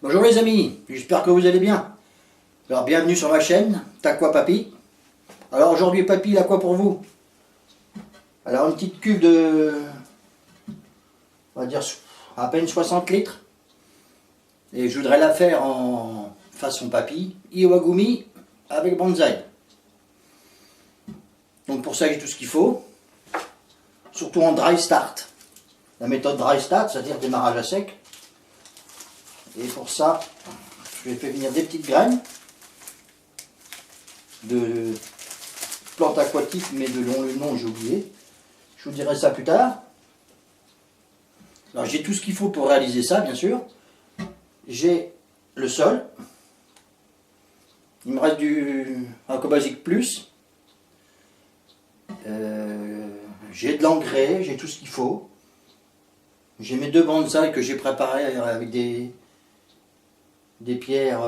Bonjour les amis, j'espère que vous allez bien. Alors bienvenue sur ma chaîne, T'as quoi papy? Alors aujourd'hui papy, il a quoi pour vous? Alors une petite cuve de, on va dire à peine 60 litres. Et je voudrais la faire en façon papy, Iwagumi avec bonsaï. Donc pour ça j'ai tout ce qu'il faut, surtout en dry start. La méthode dry start, c'est-à-dire démarrage à sec. Et pour ça, je vais faire venir des petites graines de plantes aquatiques, mais de long le nom j'ai oublié. Je vous dirai ça plus tard. Alors j'ai tout ce qu'il faut pour réaliser ça, bien sûr. J'ai le sol. Il me reste du Aquabasic Plus. J'ai de l'engrais, j'ai tout ce qu'il faut. J'ai mes deux bonsaïs que j'ai préparés avec des pierres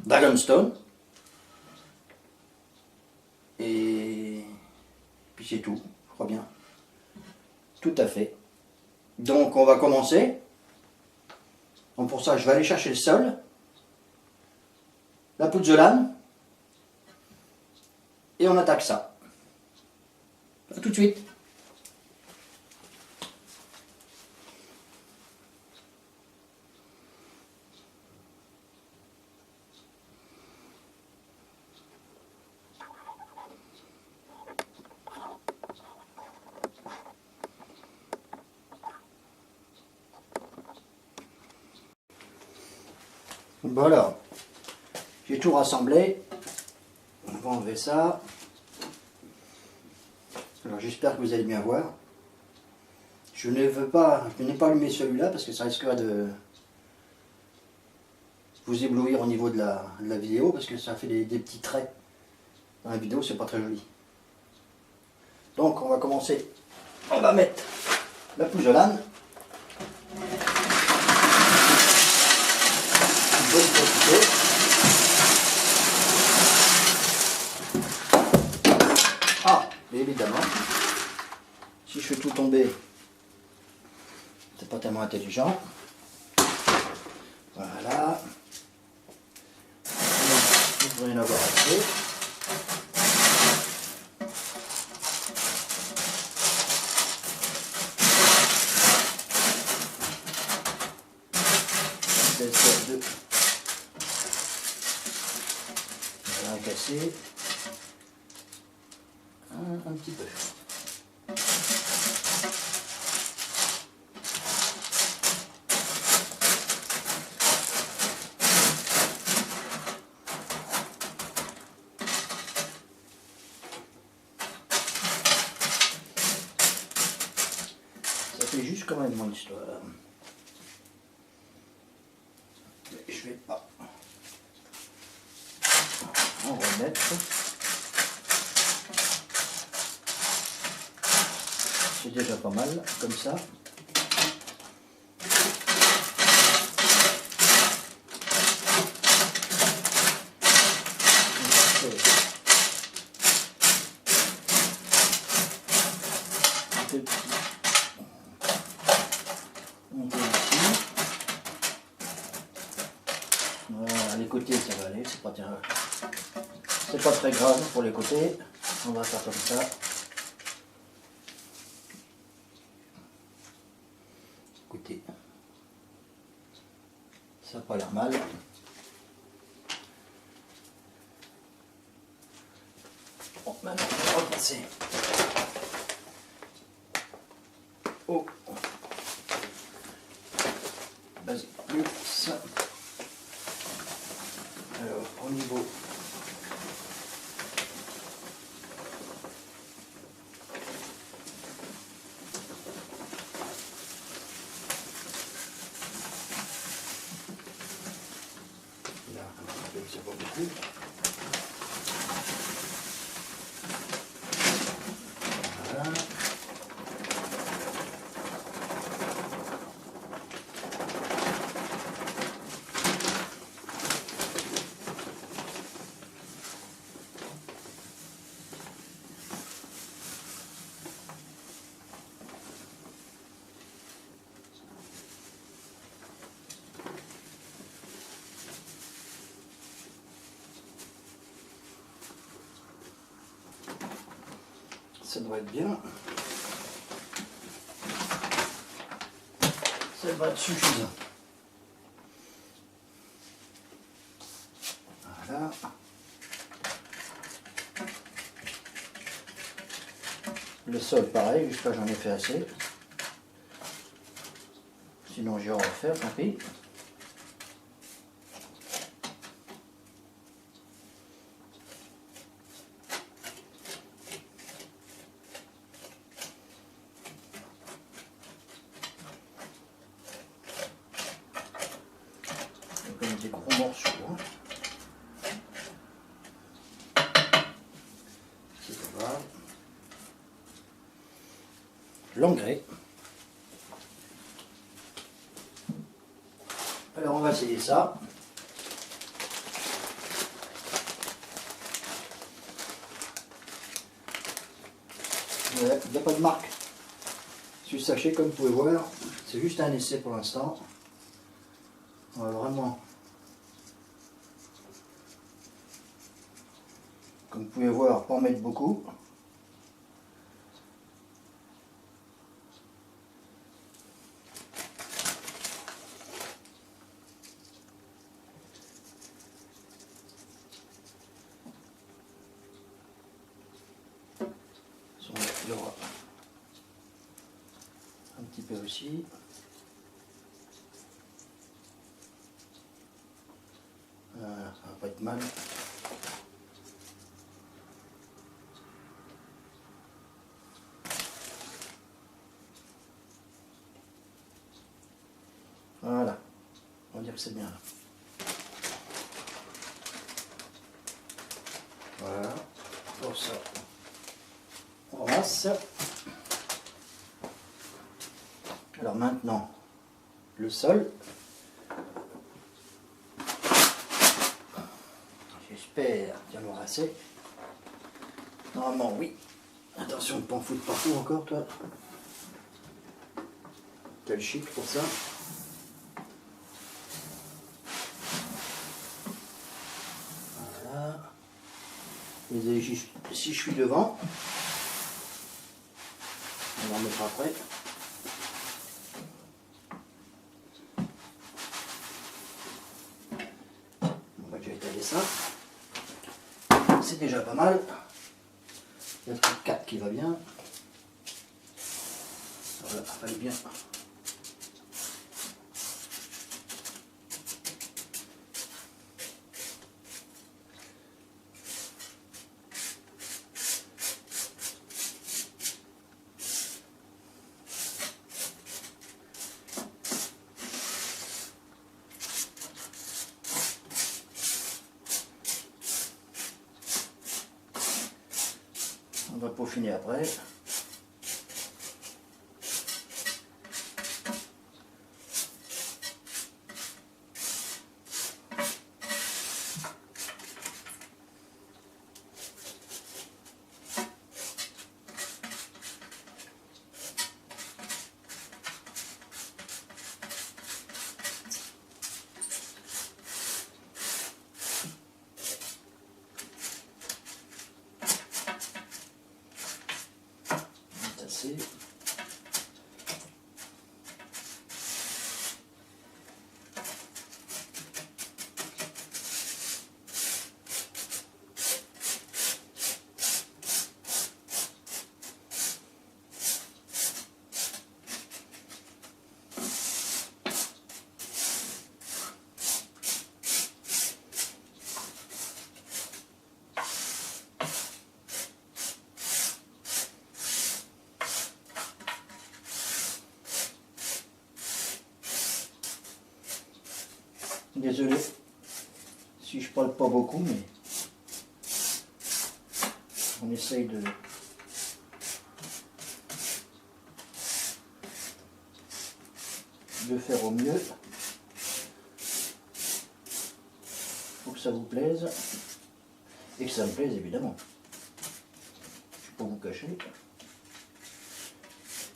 Dragonstone. Et puis c'est tout, je crois bien. Tout à fait. Donc on va commencer. Donc pour ça je vais aller chercher le sol, la pouzzolane, et on attaque ça. A tout de suite. Voilà, j'ai tout rassemblé. On va enlever ça. Alors j'espère que vous allez bien voir. Je n'ai pas allumé celui-là parce que ça risquerait de vous éblouir au niveau de la vidéo, parce que ça fait des petits traits dans la vidéo, c'est pas très joli. Donc on va commencer. On va mettre la pouzzolane. Bonne quantité. Ah, mais évidemment, si je fais tout tomber, c'est pas tellement intelligent. Voilà. Il devrait y en avoir assez. De voilà, casser un petit peu. Ça fait juste quand même mon histoire. Mais je vais pas en remettre. C'est déjà pas mal comme ça. Voilà, les côtés ça va aller, c'est pas très grave pour les côtés. On va faire comme ça. Écoutez, ça n'a pas l'air mal. Bon, maintenant on va passer au Basic Plus. Alors au niveau là, c'est pas beaucoup. Voilà. ça devrait être bien. Ça devrait être suffisant. Voilà. Le sol pareil, jusqu'à j'en ai fait assez. Sinon j'ai à refaire, tant pis. Comme des gros morceaux. Hein. C'est pas grave. L'engrais. Alors on va essayer ça. Il n'y a pas de marque sur le sachet comme vous pouvez voir. C'est juste un essai pour l'instant. On va vraiment, comme vous pouvez voir, pas en mettre beaucoup. Il y aura un petit peu aussi. Voilà, ça va pas être mal. Voilà, on va dire que c'est bien là. Voilà, pour ça, on ramasse. Alors maintenant, le sol. J'espère qu'il y en aura assez. Normalement, oui. Attention de ne pas en foutre partout encore, toi. Quel chic pour ça. Voilà. Et si je suis devant, on en mettra après. On va déjà étaler ça. C'est déjà pas mal. Il y a le 4 qui va bien. Voilà, ça va bien. On va peaufiner après. Assez. Désolé si je parle pas beaucoup, mais on essaye de faire au mieux. Faut que ça vous plaise et que ça me plaise évidemment. Je peux vous cacher.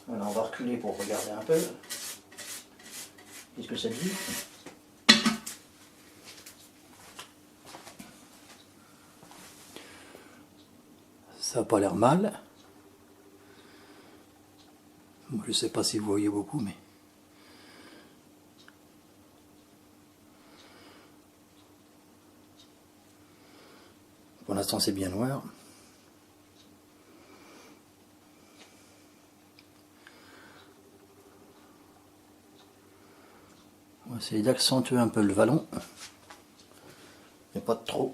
Voilà, on va reculer pour regarder un peu. Qu'est-ce que ça dit? Ça n'a pas l'air mal. Moi, je sais pas si vous voyez beaucoup, mais pour l'instant c'est bien noir. On va essayer d'accentuer un peu le vallon, mais pas trop.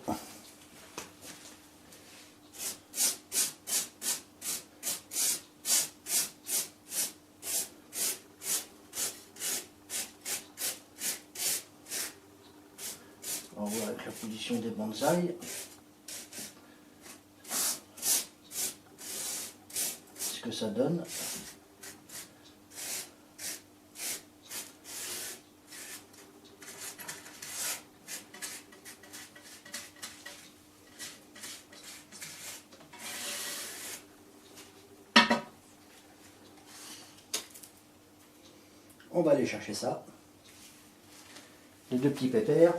On va voir avec la position des bonsaïs ce que ça donne. On va aller chercher ça. Les deux petits pépères.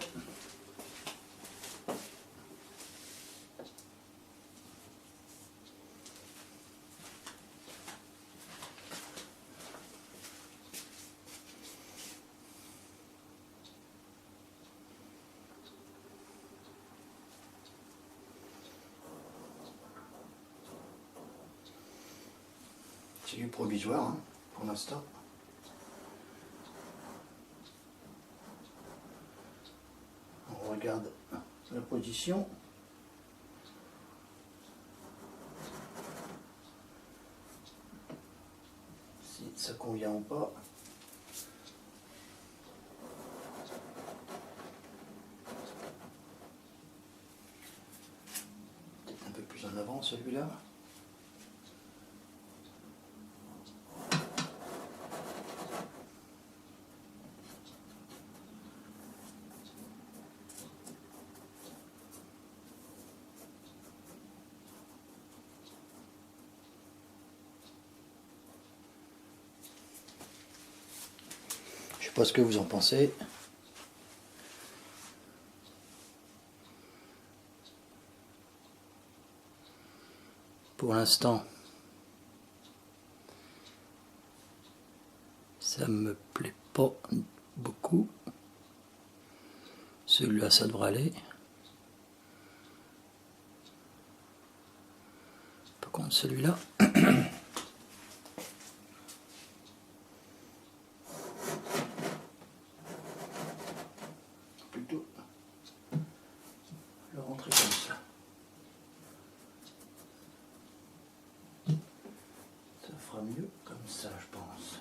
C'est du provisoire hein, pour l'instant. On regarde la position. Si ça convient ou pas. Peut-être un peu plus en avant celui-là. Je sais pas ce que vous en pensez. Pour l'instant, ça me plaît pas beaucoup. Celui-là, ça devrait aller. Par contre, celui-là, plutôt le rentrer comme ça. Ça fera mieux comme ça, je pense.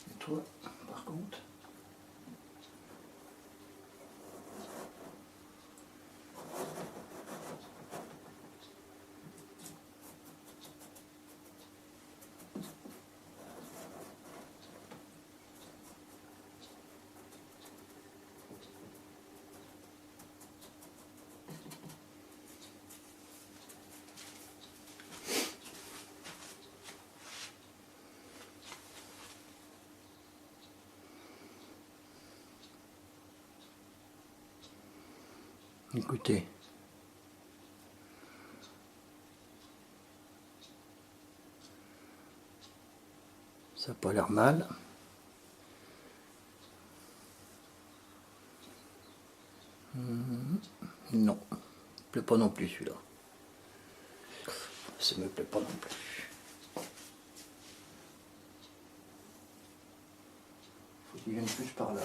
Et toi, par contre, écoutez, ça n'a pas l'air mal. Non, il me plaît pas non plus celui-là. Ça me plaît pas non plus. Faut qu'il vienne plus par là.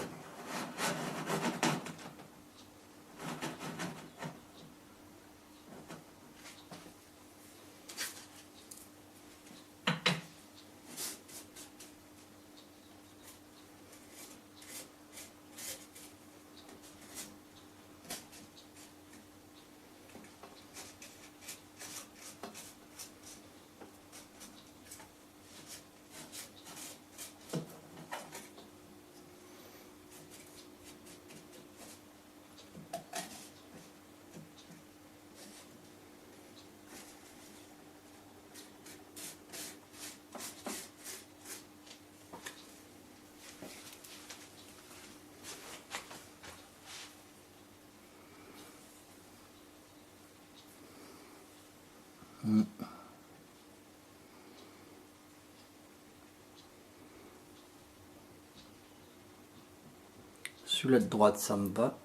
Celui-là de droite, ça me va.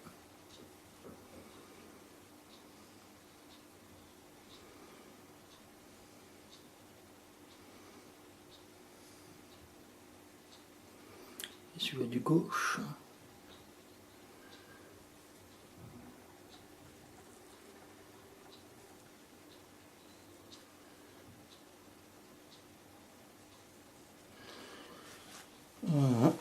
Et celui-là du gauche. Voilà.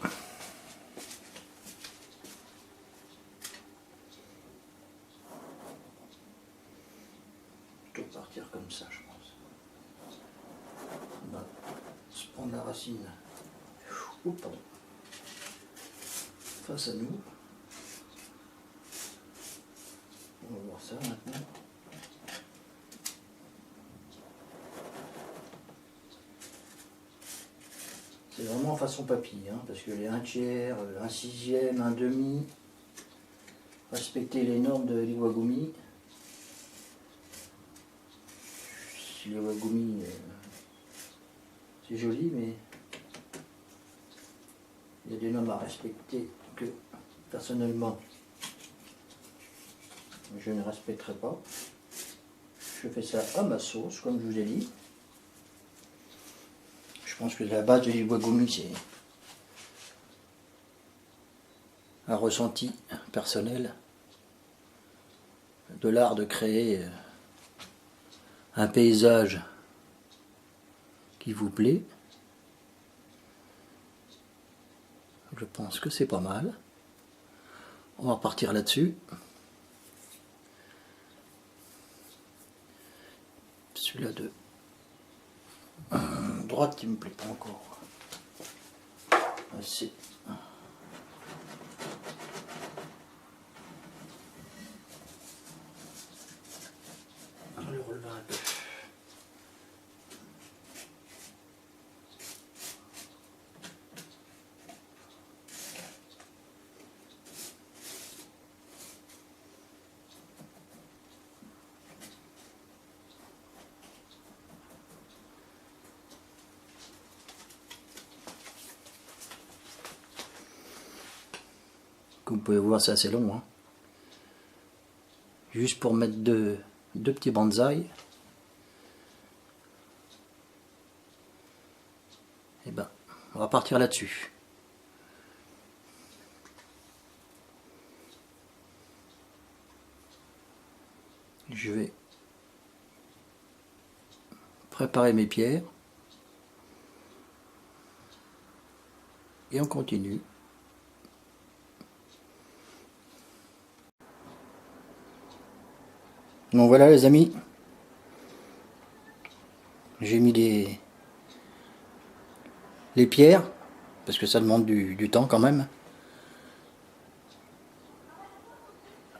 Plutôt partir comme ça, je pense. On va se prendre la racine. Oups, pardon. Face à nous. On va voir ça maintenant. C'est vraiment façon papy, hein, parce que les 1/3, 1/6, 1/2, respecter les normes de l'Iwagumi. Si l'Iwagumi, c'est joli, mais il y a des normes à respecter que personnellement je ne respecterai pas. Je fais ça à ma sauce, comme je vous ai dit. Je pense que la base de l'Iwagumi, c'est un ressenti personnel de l'art de créer un paysage qui vous plaît. Je pense que c'est pas mal. On va repartir là-dessus. Celui-là de droite qui me plaît pas encore assez. On va le relever un peu. Comme vous pouvez voir, c'est assez long, hein. Juste pour mettre deux petits bonsaïs. Et ben, on va partir là-dessus. Je vais préparer mes pierres. Et on continue. Donc voilà les amis, j'ai mis les pierres, parce que ça demande du temps quand même,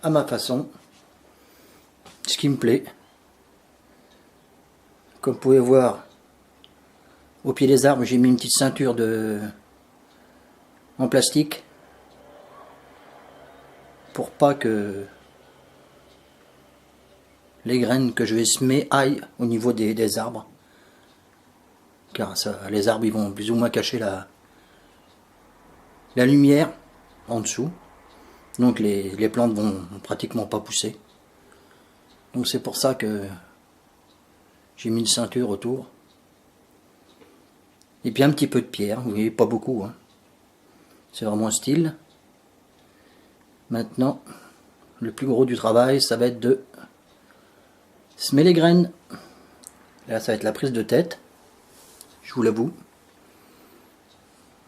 à ma façon, ce qui me plaît. Comme vous pouvez voir, au pied des arbres, j'ai mis une petite ceinture en plastique, pour pas que les graines que je vais semer aillent au niveau des arbres. Car ça, les arbres ils vont plus ou moins cacher la lumière en dessous. Donc les plantes vont pratiquement pas pousser. Donc c'est pour ça que j'ai mis une ceinture autour. Et puis un petit peu de pierre, vous voyez, pas beaucoup, hein. C'est vraiment un style. Maintenant, le plus gros du travail, ça va être de semer les graines. Là, ça va être la prise de tête, je vous l'avoue.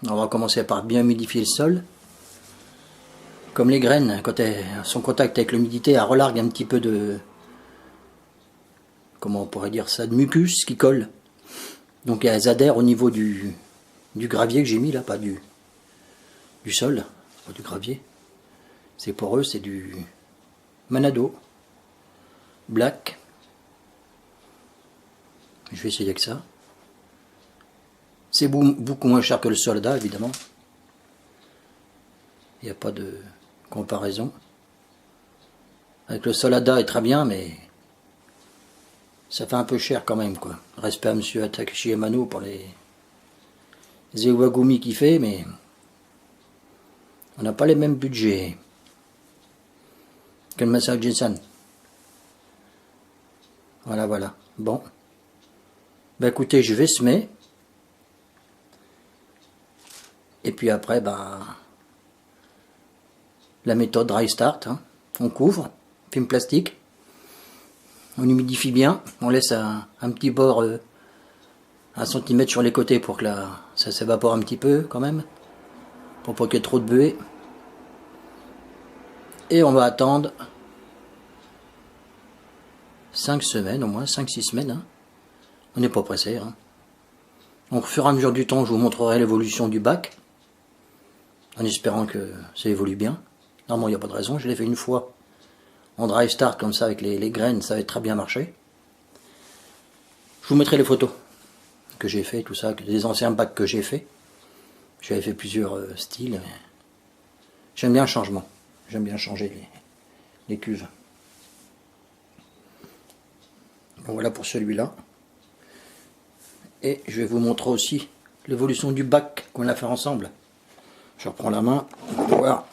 On va commencer par bien humidifier le sol. Comme les graines, quand elles sont en contact avec l'humidité, elles relarguent un petit peu de... Comment on pourrait dire ça? De mucus qui colle. Donc elles adhèrent au niveau du gravier que j'ai mis là, pas du sol, pas du gravier. C'est poreux, c'est du Manado Black. Je vais essayer avec ça. C'est beaucoup moins cher que le Solada, évidemment. Il n'y a pas de comparaison. Avec le Solada est très bien, mais Ça fait un peu cher quand même, quoi. Respect à monsieur Takashi Amano pour les Iwagumi qu'il fait, mais on n'a pas les mêmes budgets que le Masahaji-san. Voilà, voilà. Bon. Ben écoutez, je vais semer. Et puis après, ben, la méthode dry start. Hein. On couvre, film plastique. On humidifie bien. On laisse un petit bord 1 cm sur les côtés pour que ça s'évapore un petit peu quand même. Pour pas qu'il y ait trop de buée. Et on va attendre 5 semaines, au moins 5-6 semaines. Hein. On n'est pas pressé. Hein. Donc au fur et à mesure du temps, je vous montrerai l'évolution du bac. En espérant que ça évolue bien. Normalement, il n'y a pas de raison. Je l'ai fait une fois en dry start comme ça avec les graines. Ça avait très bien marché. Je vous mettrai les photos que j'ai fait, tout ça, des anciens bacs que j'ai fait. J'avais fait plusieurs styles. J'aime bien le changement. J'aime bien changer les cuves. Donc voilà pour celui-là. Et je vais vous montrer aussi l'évolution du bac qu'on a fait ensemble. Je reprends la main pour voir.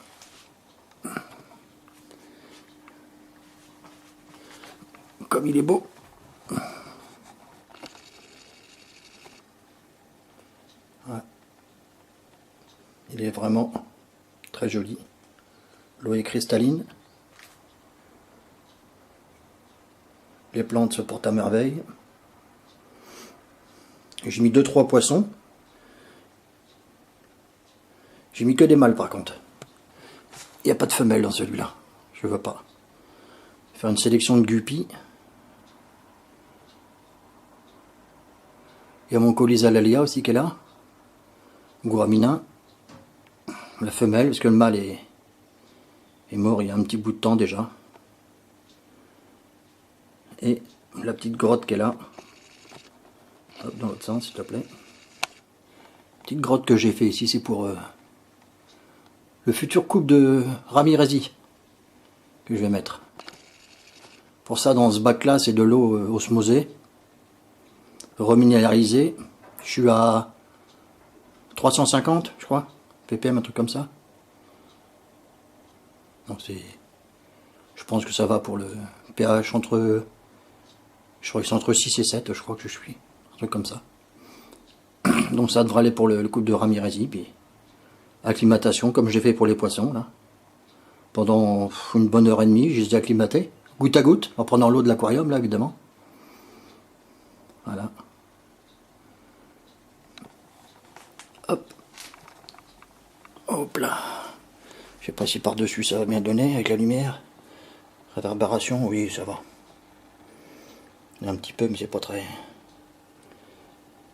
Comme il est beau. Ouais. Il est vraiment très joli. L'eau est cristalline. Les plantes se portent à merveille. J'ai mis 2-3 poissons. J'ai mis que des mâles par contre. Il n'y a pas de femelle dans celui-là. Je veux pas. Faire une sélection de guppies. Il y a mon Colizalalia aussi qui est là. Gouramina. La femelle, parce que le mâle est mort il y a un petit bout de temps déjà. Et la petite grotte qui est là. Hop, dans l'autre sens s'il te plaît. Petite grotte que j'ai fait ici, c'est pour le futur couple de Ramirezi que je vais mettre. Pour ça, dans ce bac là, c'est de l'eau osmosée, reminéralisée. Je suis à 350, je crois, ppm, un truc comme ça. Donc je pense que ça va pour le pH entre, je crois que c'est entre 6 et 7, je crois que je suis, un truc comme ça. Donc ça devrait aller pour le couple de Ramirezi, puis acclimatation comme j'ai fait pour les poissons là. Pendant une bonne heure et demie, je les ai acclimatés, goutte à goutte, en prenant l'eau de l'aquarium là évidemment. Voilà. Hop. Hop là. Je sais pas si par-dessus ça va bien donner avec la lumière. Réverbération, oui ça va. Il y a un petit peu mais c'est pas très...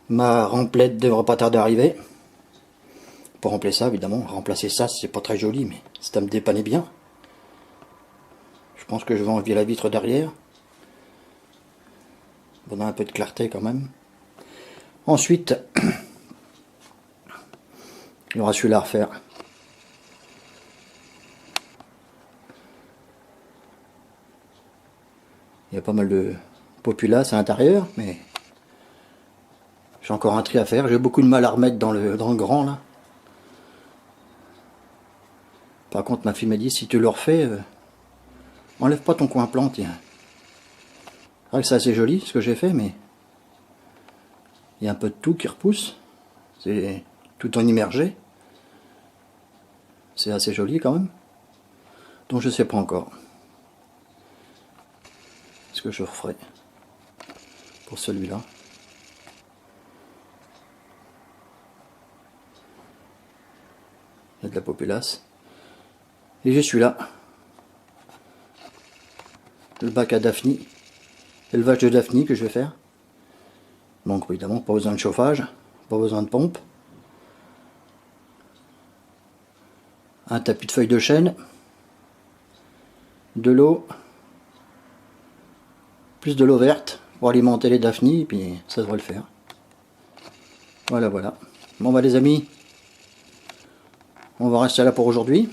Ma remplette devrait pas tarder à arriver. Pour remplacer ça, évidemment. Remplacer ça, c'est pas très joli, mais ça me dépanner bien. Je pense que je vais enlever la vitre derrière. On a un peu de clarté quand même. Ensuite, il y aura celui-là à refaire. Il y a pas mal de populace à l'intérieur, mais j'ai encore un tri à faire. J'ai beaucoup de mal à remettre dans le grand là. Par contre, ma fille m'a dit, si tu le refais, enlève pas ton coin plante. C'est vrai que c'est assez joli ce que j'ai fait, mais il y a un peu de tout qui repousse. C'est tout en immergé. C'est assez joli quand même. Donc je sais pas encore ce que je referai pour celui-là. Il y a de la populace. Et j'ai celui-là. Le bac à Daphne. Élevage de Daphne que je vais faire. Donc évidemment, pas besoin de chauffage, pas besoin de pompe. Un tapis de feuilles de chêne. De l'eau. Plus de l'eau verte pour alimenter les Daphne, et puis ça devrait le faire. Voilà, voilà. Bon bah les amis, on va rester là pour aujourd'hui.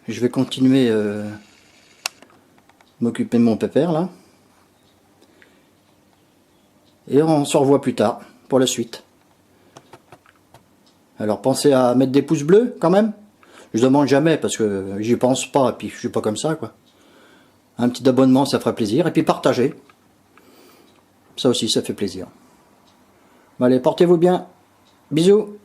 Je vais continuer m'occuper de mon pépère là. Et on se revoit plus tard pour la suite. Alors pensez à mettre des pouces bleus quand même. Je demande jamais parce que j'y pense pas et puis je suis pas comme ça quoi. Un petit abonnement ça fera plaisir et puis partagez. Ça aussi ça fait plaisir. Allez, portez-vous bien. Bisous.